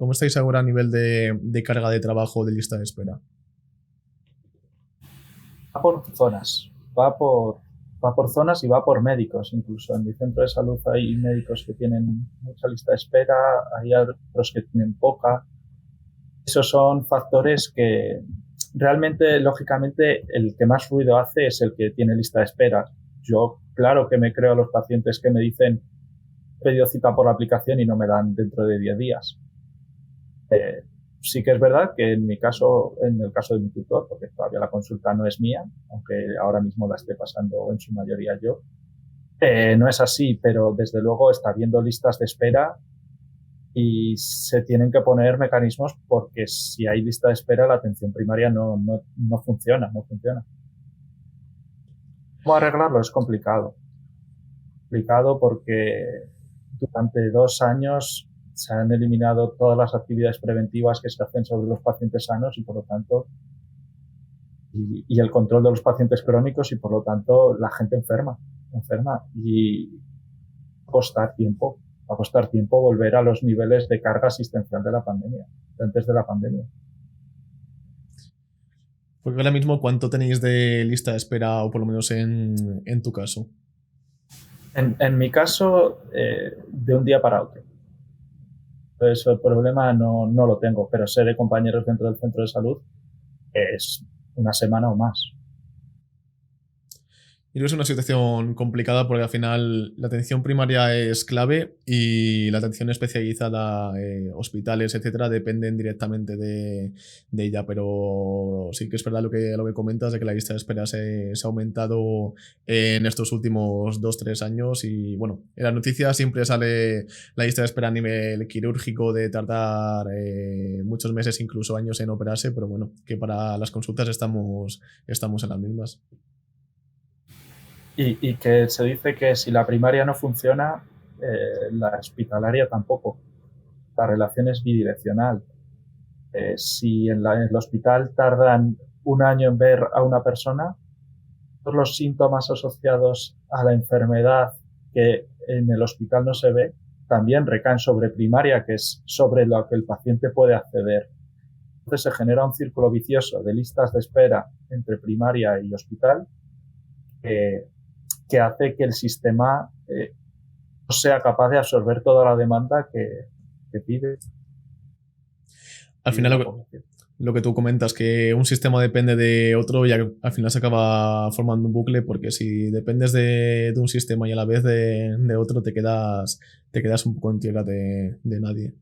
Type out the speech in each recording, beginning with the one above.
¿Cómo estáis ahora a nivel de carga de trabajo de lista de espera? Va por zonas, va por zonas y va por médicos. Incluso en mi centro de salud hay médicos que tienen mucha lista de espera, hay otros que tienen poca. Esos son factores que realmente, lógicamente, el que más ruido hace es el que tiene lista de espera. Yo, claro que me creo a los pacientes que me dicen he pedido cita por la aplicación y no me dan dentro de 10 días. Eh, sí que es verdad que en mi caso, en el caso de mi tutor, porque todavía la consulta no es mía, aunque ahora mismo la esté pasando en su mayoría yo, no es así, pero desde luego está habiendo listas de espera y se tienen que poner mecanismos porque si hay lista de espera la atención primaria no funciona, no funciona. ¿Cómo arreglarlo? Es complicado. Complicado porque durante 2 años se han eliminado todas las actividades preventivas que se hacen sobre los pacientes sanos y por lo tanto y el control de los pacientes crónicos y por lo tanto la gente enferma y va a costar tiempo volver a los niveles de carga asistencial de la pandemia, de antes de la pandemia. Porque ahora mismo, ¿cuánto tenéis de lista de espera, o por lo menos en tu caso? En mi caso, de un día para otro. Entonces, el problema no lo tengo, pero sé de compañeros dentro del centro de salud que es una semana o más. Y creo que es una situación complicada porque al final la atención primaria es clave y la atención especializada, hospitales, etcétera, dependen directamente de ella. Pero sí que es verdad lo que comentas de que la lista de espera se ha aumentado en estos últimos 2, 3 años. Y bueno, en las noticias siempre sale la lista de espera a nivel quirúrgico de tardar muchos meses, incluso años en operarse. Pero bueno, que para las consultas estamos en las mismas. Y que se dice que si la primaria no funciona, la hospitalaria tampoco. La relación es bidireccional. Si en el hospital tardan un año en ver a una persona, todos los síntomas asociados a la enfermedad que en el hospital no se ve, también recaen sobre primaria, que es sobre lo que el paciente puede acceder. Entonces se genera un círculo vicioso de listas de espera entre primaria y hospital eh, que hace que el sistema no sea capaz de absorber toda la demanda que Al pide final, la población. lo que tú comentas, que un sistema depende de otro y al final se acaba formando un bucle, porque si dependes de un sistema y a la vez de otro, te quedas un poco en tierra de nadie.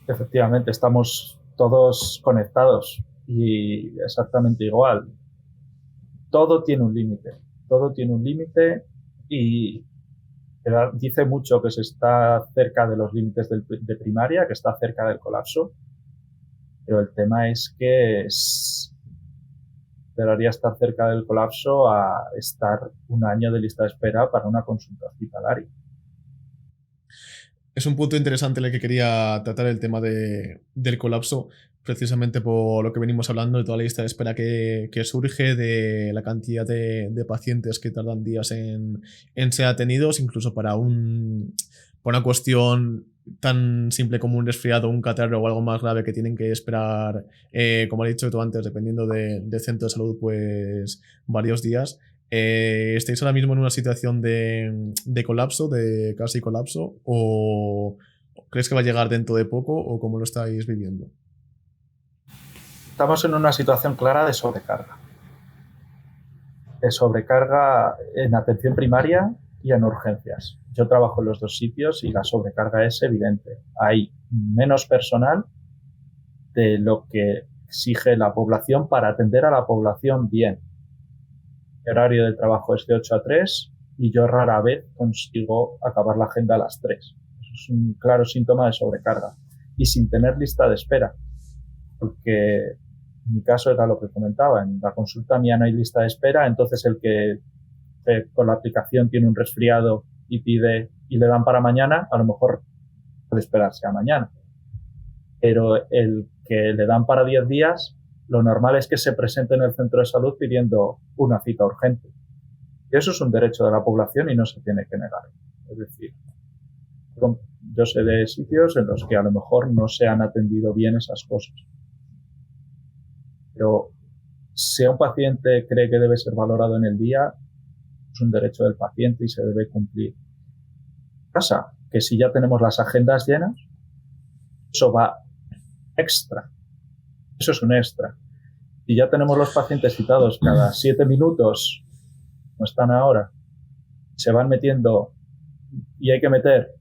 Efectivamente, estamos todos conectados y exactamente igual. Todo tiene un límite, todo tiene un límite y dice mucho que se está cerca de los límites de primaria, que está cerca del colapso, pero el tema es que debería estar cerca del colapso a estar un año de lista de espera para una consulta hospitalaria. Es un punto interesante en el que quería tratar el tema del colapso, precisamente por lo que venimos hablando, de toda la lista de espera que surge, de la cantidad de pacientes que tardan días en ser atendidos, incluso para una cuestión tan simple como un resfriado, un catarro o algo más grave que tienen que esperar, como has dicho tú antes, dependiendo del centro de salud, pues varios días. ¿Estáis ahora mismo en una situación de colapso, de casi colapso? ¿O crees que va a llegar dentro de poco? ¿O cómo lo estáis viviendo? Estamos en una situación clara de sobrecarga en atención primaria y en urgencias. Yo trabajo en los dos sitios y la sobrecarga es evidente. Hay menos personal de lo que exige la población para atender a la población bien. Mi horario de trabajo es de 8 a 3 y yo rara vez consigo acabar la agenda a las 3. Eso es un claro síntoma de sobrecarga y sin tener lista de espera, porque en mi caso era lo que comentaba, en la consulta mía no hay lista de espera, entonces el que con la aplicación tiene un resfriado y pide y le dan para mañana, a lo mejor puede esperarse a mañana. Pero el que le dan para 10 días, lo normal es que se presente en el centro de salud pidiendo una cita urgente. Y eso es un derecho de la población y no se tiene que negar. Es decir, Yo sé de sitios en los que a lo mejor no se han atendido bien esas cosas. Pero si un paciente cree que debe ser valorado en el día, es un derecho del paciente y se debe cumplir. ¿Qué pasa? Que si ya tenemos las agendas llenas, eso va extra. Eso es un extra. Si ya tenemos los pacientes citados cada 7 minutos, como están ahora, se van metiendo y hay que meter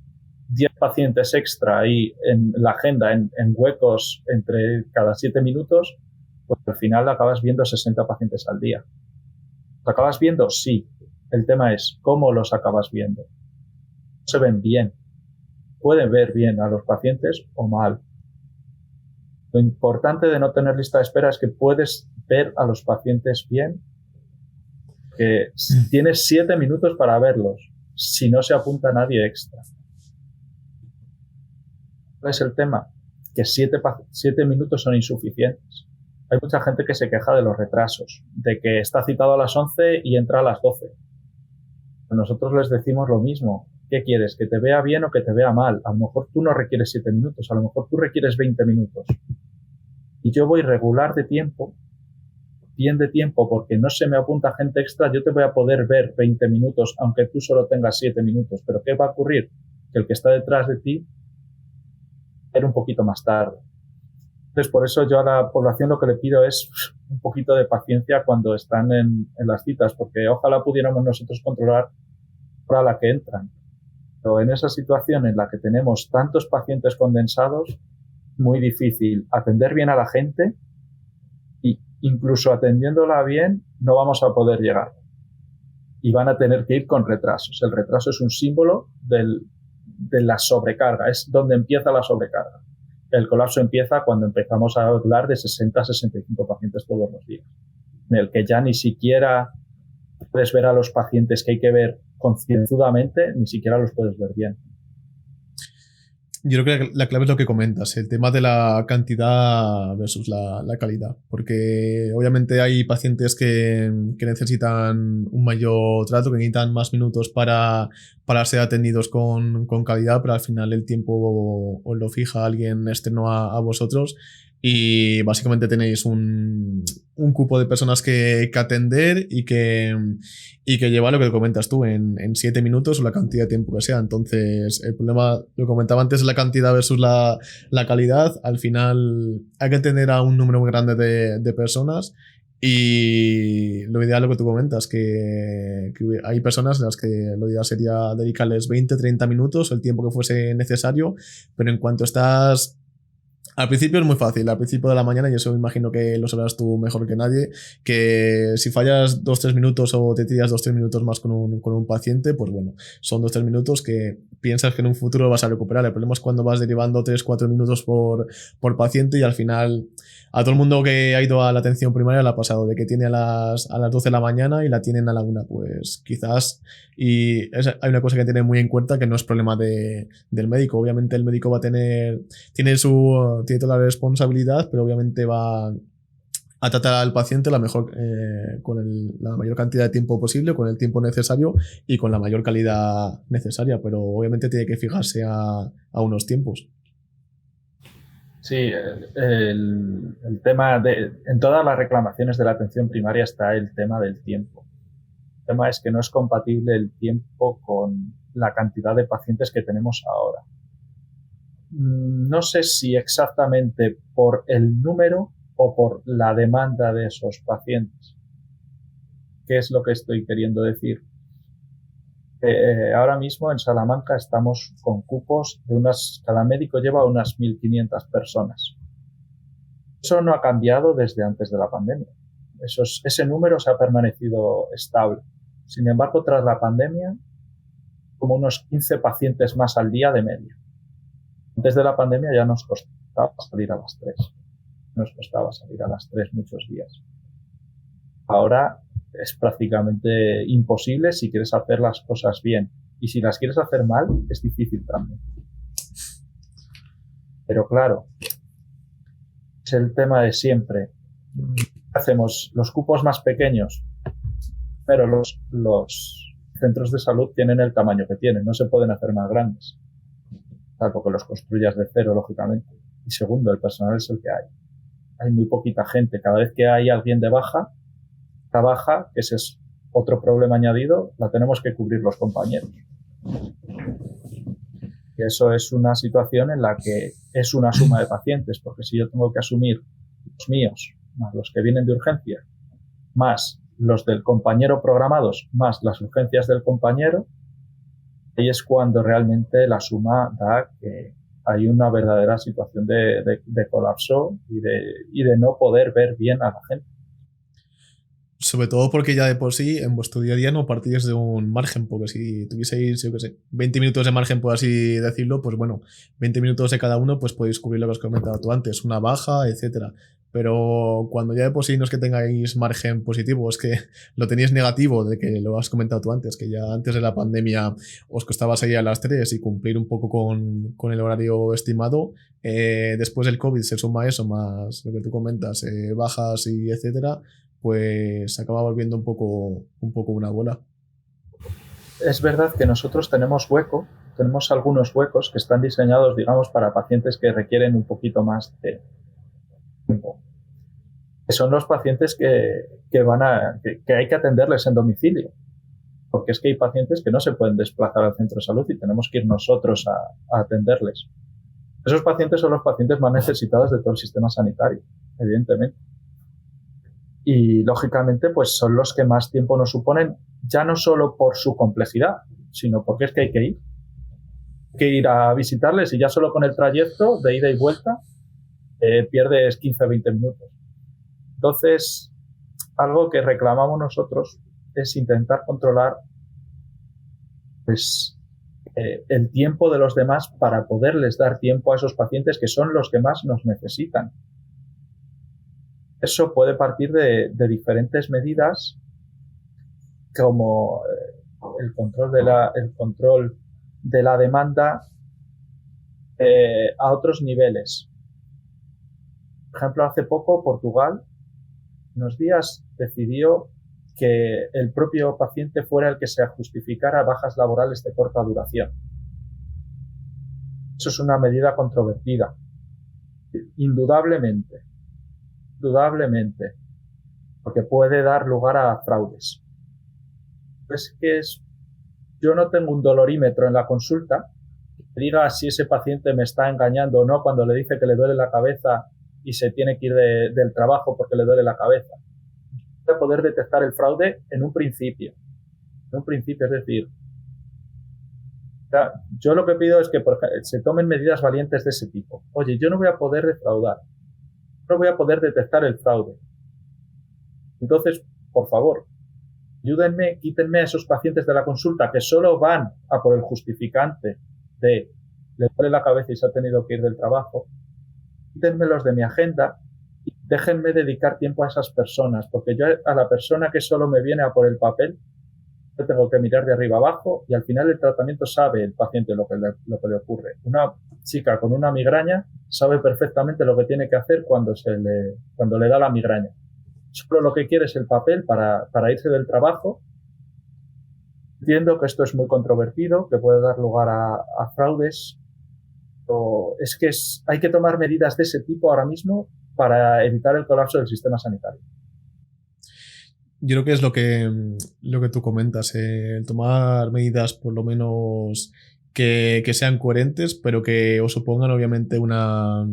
10 pacientes extra ahí en la agenda, en huecos entre cada 7 minutos, pues al final acabas viendo 60 pacientes al día. ¿Los acabas viendo? Sí. El tema es cómo los acabas viendo. No se ven bien. Pueden ver bien a los pacientes o mal. Lo importante de no tener lista de espera es que puedes ver a los pacientes bien, que tienes 7 minutos para verlos, si no se apunta nadie extra. ¿Cuál es el tema? Que 7 minutos son insuficientes. Hay mucha gente que se queja de los retrasos, de que está citado a las 11 y entra a las 12. Nosotros les decimos lo mismo. ¿Qué quieres? ¿Que te vea bien o que te vea mal? A lo mejor tú no requieres 7 minutos, a lo mejor tú requieres 20 minutos. Y yo voy regular de tiempo, bien de tiempo, porque no se me apunta gente extra, yo te voy a poder ver 20 minutos, aunque tú solo tengas 7 minutos. Pero ¿qué va a ocurrir? Que el que está detrás de ti va a ir un poquito más tarde. Entonces, por eso yo a la población lo que le pido es un poquito de paciencia cuando están en las citas, porque ojalá pudiéramos nosotros controlar a la que entran. Pero en esa situación en la que tenemos tantos pacientes condensados, muy difícil atender bien a la gente y incluso atendiéndola bien no vamos a poder llegar. Y van a tener que ir con retrasos. El retraso es un símbolo de la sobrecarga, es donde empieza la sobrecarga. El colapso empieza cuando empezamos a hablar de 60 a 65 pacientes todos los días, en el que ya ni siquiera puedes ver a los pacientes que hay que ver concienzudamente, ni siquiera los puedes ver bien. Yo creo que la clave es lo que comentas, el tema de la cantidad versus la calidad, porque obviamente hay pacientes que necesitan un mayor trato, que necesitan más minutos para ser atendidos con calidad, pero al final el tiempo os lo fija alguien externo a vosotros y básicamente tenéis un cupo de personas que atender y que lleva lo que comentas tú en 7 minutos o la cantidad de tiempo que sea. Entonces el problema, lo comentaba antes, es la cantidad versus la calidad. Al final hay que atender a un número muy grande de personas y lo ideal, lo que tú comentas, que hay personas en las que lo ideal sería dedicarles 20-30 minutos, el tiempo que fuese necesario, pero en cuanto estás... Al principio es muy fácil, al principio de la mañana, y eso me imagino que lo sabrás tú mejor que nadie, que si fallas 2-3 minutos o te tiras 2-3 minutos más con un paciente, pues bueno, son 2-3 minutos que piensas que en un futuro vas a recuperar. El problema es cuando vas derivando 3-4 minutos por paciente y al final a todo el mundo que ha ido a la atención primaria le ha pasado de que tiene a las 12 de la mañana y la tienen a la 1, pues quizás, hay una cosa que tener muy en cuenta, que no es problema del médico. Obviamente el médico va a tiene toda la responsabilidad, pero obviamente va a tratar al paciente con la mayor cantidad de tiempo posible, con el tiempo necesario y con la mayor calidad necesaria, pero obviamente tiene que fijarse a unos tiempos. Sí, el tema en todas las reclamaciones de la atención primaria está el tema del tiempo. El tema es que no es compatible el tiempo con la cantidad de pacientes que tenemos ahora. No sé si exactamente por el número o por la demanda de esos pacientes. ¿Qué es lo que estoy queriendo decir? Ahora mismo en Salamanca estamos con cupos de cada médico lleva unas 1.500 personas. Eso no ha cambiado desde antes de la pandemia. Ese número se ha permanecido estable. Sin embargo, tras la pandemia, como unos 15 pacientes más al día de media. Antes de la pandemia ya nos costaba salir a las 3. Nos costaba salir a las 3 muchos días. Ahora es prácticamente imposible si quieres hacer las cosas bien. Y si las quieres hacer mal, es difícil también. Pero claro, es el tema de siempre. Hacemos los cupos más pequeños, pero los centros de salud tienen el tamaño que tienen, no se pueden hacer más grandes. salvo que los construyas de cero, lógicamente. Y segundo, el personal es el que hay. Hay muy poquita gente. Cada vez que hay alguien de baja, esta baja, que ese es otro problema añadido, la tenemos que cubrir los compañeros. Y eso es una situación en la que es una suma de pacientes, porque si yo tengo que asumir los míos, más los que vienen de urgencia, más los del compañero programados, más las urgencias del compañero, ahí es cuando realmente la suma da que hay una verdadera situación de colapso y de no poder ver bien a la gente. Sobre todo porque ya de por sí en vuestro día a día no partís de un margen, porque si tuvieseis, yo qué sé, 20 minutos de margen, por así decirlo, pues bueno, 20 minutos de cada uno, pues podéis cubrir lo que has comentado tú antes, una baja, etcétera. Pero cuando ya de por sí no es que tengáis margen positivo, es que lo tenéis negativo, de que lo has comentado tú antes, que ya antes de la pandemia os costaba salir a las 3 y cumplir un poco con el horario estimado. Después del COVID se suma eso, más lo que tú comentas, bajas y etcétera, pues se acaba volviendo un poco una bola. Es verdad que nosotros tenemos algunos huecos que están diseñados, digamos, para pacientes que requieren un poquito más de tiempo. Que son los pacientes que hay que atenderles en domicilio. Porque es que hay pacientes que no se pueden desplazar al centro de salud y tenemos que ir nosotros a atenderles. Esos pacientes son los pacientes más necesitados de todo el sistema sanitario, evidentemente. Y, lógicamente, pues son los que más tiempo nos suponen, ya no solo por su complejidad, sino porque es que hay que ir a visitarles y ya solo con el trayecto de ida y vuelta pierdes 15 o 20 minutos. Entonces, algo que reclamamos nosotros es intentar controlar pues, el tiempo de los demás para poderles dar tiempo a esos pacientes que son los que más nos necesitan. Eso puede partir de diferentes medidas, como el control de la demanda a otros niveles. Por ejemplo, hace poco Portugal, unos días, decidió que el propio paciente fuera el que se justificara bajas laborales de corta duración. Eso es una medida controvertida, indudablemente, porque puede dar lugar a fraudes. Yo no tengo un dolorímetro en la consulta que diga si ese paciente me está engañando o no cuando le dice que le duele la cabeza y se tiene que ir del trabajo porque le duele la cabeza. Voy a poder detectar el fraude en un principio, es decir, yo lo que pido es que se tomen medidas valientes de ese tipo. Oye, yo no voy a poder defraudar, no voy a poder detectar el fraude. Entonces, por favor, ayúdenme, quítenme a esos pacientes de la consulta que solo van a por el justificante de le duele la cabeza y se ha tenido que ir del trabajo. Quítenmelos de mi agenda y déjenme dedicar tiempo a esas personas, porque yo a la persona que solo me viene a por el papel, yo tengo que mirar de arriba abajo y al final del tratamiento sabe el paciente lo que le ocurre. Una chica con una migraña sabe perfectamente lo que tiene que hacer cuando le da la migraña. Solo lo que quiere es el papel para irse del trabajo. Entiendo que esto es muy controvertido, que puede dar lugar a fraudes. Hay que tomar medidas de ese tipo ahora mismo para evitar el colapso del sistema sanitario. Yo creo que es lo que tú comentas, el tomar medidas por lo menos que sean coherentes, pero que os supongan obviamente una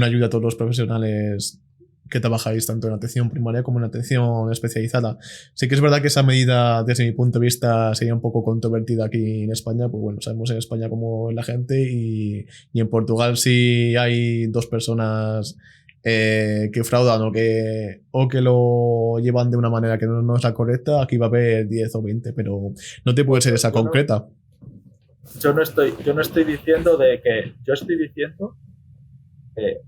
ayuda a todos los profesionales que trabajáis tanto en atención primaria como en atención especializada. Sí que es verdad que esa medida, desde mi punto de vista, sería un poco controvertida aquí en España, pues bueno, sabemos en España cómo es la gente y en Portugal si hay dos personas que fraudan o que lo llevan de una manera que no es la correcta, aquí va a haber 10 o 20, pero no te puede ser esa concreta. Yo no estoy diciendo yo estoy diciendo que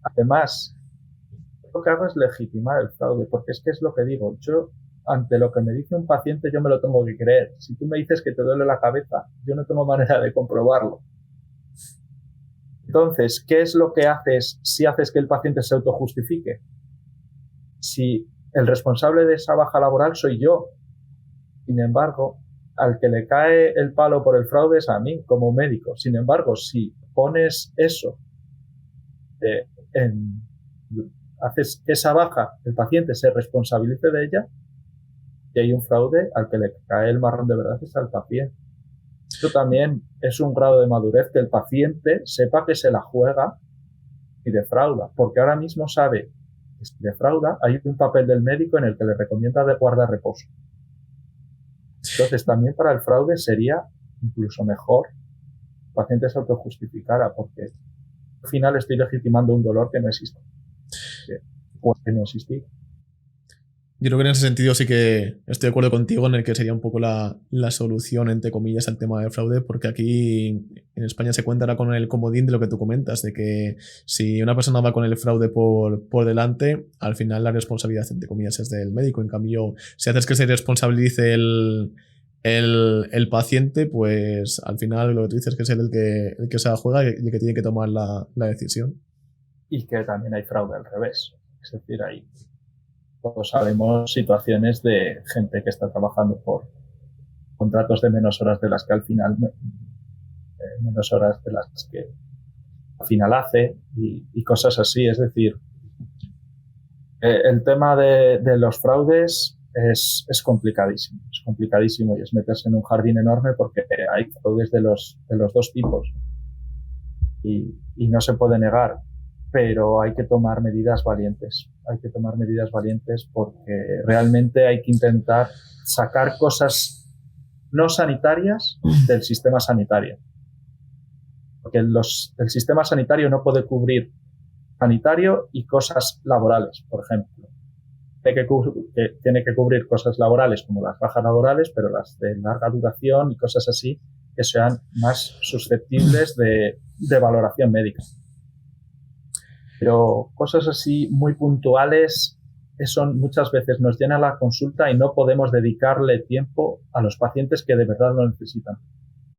además lo que hago es legitimar el fraude, porque es que es lo que digo, yo ante lo que me dice un paciente yo me lo tengo que creer. Si tú me dices que te duele la cabeza, yo no tengo manera de comprobarlo. Entonces, ¿qué es lo que haces si haces que el paciente se autojustifique? Si el responsable de esa baja laboral soy yo, sin embargo, al que le cae el palo por el fraude es a mí como médico. Sin embargo, si pones eso, haces que esa baja, el paciente se responsabilice de ella, y hay un fraude al que le cae el marrón de verdad es al paciente. Esto también es un grado de madurez, que el paciente sepa que se la juega y defrauda, porque ahora mismo sabe que si defrauda hay un papel del médico en el que le recomienda de guardar reposo. Entonces también para el fraude sería incluso mejor que el paciente se autojustificara, porque al final estoy legitimando un dolor que no existe, que puede no existir. Yo creo que en ese sentido sí que estoy de acuerdo contigo en el que sería un poco la solución, entre comillas, al tema del fraude, porque aquí en España se cuenta ahora con el comodín de lo que tú comentas, de que si una persona va con el fraude por delante, al final la responsabilidad, entre comillas, es del médico. En cambio, si haces que se responsabilice el paciente, pues al final lo que tú dices que es el que se la juega y el que tiene que tomar la decisión. Y que también hay fraude al revés. Es decir, todos sabemos situaciones de gente que está trabajando por contratos de menos horas de las que al final, menos horas de las que al final hace y cosas así. Es decir, el tema de los fraudes es complicadísimo. Es complicadísimo y es meterse en un jardín enorme, porque hay fraudes de los dos tipos y no se puede negar. Pero hay que tomar medidas valientes. Hay que tomar medidas valientes porque realmente hay que intentar sacar cosas no sanitarias del sistema sanitario. Porque el sistema sanitario no puede cubrir sanitario y cosas laborales, por ejemplo. Tiene que cubrir cosas laborales como las bajas laborales, pero las de larga duración y cosas así que sean más susceptibles de valoración médica. Pero cosas así muy puntuales, eso muchas veces nos llena la consulta y no podemos dedicarle tiempo a los pacientes que de verdad lo necesitan.